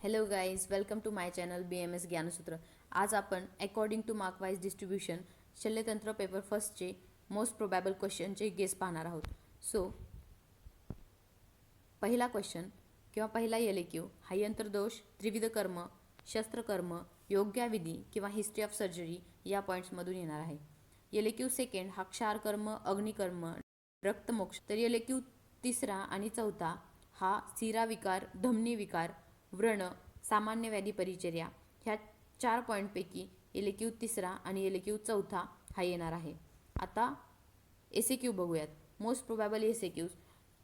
Hello guys, welcome to my channel BMS ज्ञानसूत्र. आज आपण according to mark wise distribution शल्यतंत्र पेपर फर्स्टचे मोस्ट प्रोबॅबल क्वेश्चनचे गेस पाहणार आहोत. सो पहिला क्वेश्चन किंवा पहिला LAQ हा यंत्रदोष, त्रिविध कर्म, शस्त्रकर्म, योग्याविधी किंवा हिस्ट्री ऑफ सर्जरी या पॉईंट्समधून येणार आहे. LAQ सेकंड हा क्षारकर्म, अग्निकर्म, रक्तमोक्ष. तर LAQ तिसरा आणि चौथा हा सिराविकार, धमनीविकार, व्रण, सामान्य व्याधी परिचर्या ह्या 4 पॉईंटपैकी LAQ तिसरा आणि LAQ चौथा हा येणार आहे. आता SAQ बघूयात. Most प्रोबॅबल SAQs.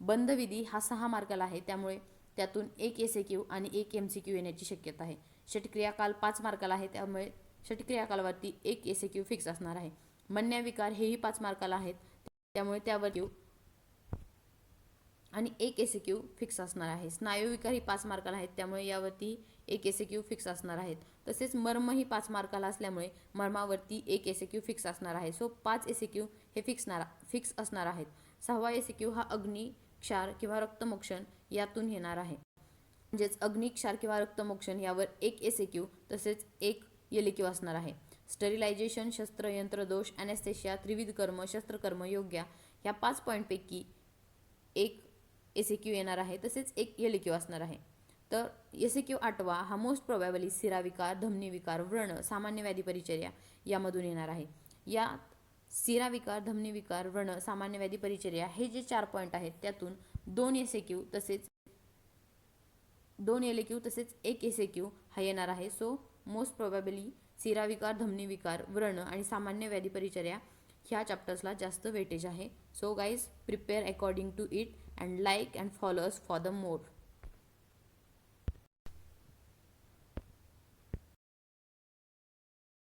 बंधविधी हा 6 मार्काला आहे, त्यामुळे त्यातून एक SAQ आणि एक MCQ येण्याची शक्यता आहे. षटक्रियाकाल 5 मार्काला आहे, त्यामुळे षटक्रियाकालावरती एक SAQ फिक्स असणार आहे. मन्याविकार हेही 5 मार्काला आहेत, त्यामुळे त्यावर आणि एक SAQ फिक्स असणार आहे. स्नायुविकार ही 5 मार्काला आहेत, त्यामुळे यावरती एक SAQ फिक्स असणार आहेत. तसेच मर्म ही 5 मार्काला असल्यामुळे मर्मावरती एक SAQ फिक्स असणार आहे. सो 5 SAQ हे फिक्स असणार आहेत. 6वा SAQ हा अग्नि, क्षार किंवा रक्तमोक्षण यातून येणार आहे. म्हणजेच अग्नि, क्षार किंवा रक्तमोक्षण यावर एक SAQ तसेच एक LAQ असणार आहे. स्टरिलायझेशन, शस्त्र, यंत्रदोष, ॲनेस्थेशिया, त्रिविध कर्म, शस्त्रकर्म, योग्या ह्या 5 पॉईंटपैकी एक SAQ येणार आहे, तसेच एक LAQ असणार आहे. तर SAQ 8वा हा मोस्ट प्रोबॅबली सिराविकार, धमनीविकार, व्रण, सामान्य व्याधी परिचर्या यामधून येणार आहे. यात सिराविकार, धमनीविकार, व्रण, सामान्य व्याधी परिचर्या हे जे 4 पॉईंट आहेत, त्यातून 2 SAQ तसेच 2 LAQ तसेच एक SAQ हा येणार आहे. सो मोस्ट प्रोबॅबली सिराविकार, धमनीविकार, व्रण आणि सामान्य व्याधी परिचर्या ह्या चॅप्टर्सला जास्त वेटेज आहे. So guys, prepare according to it and like and follow us for the more.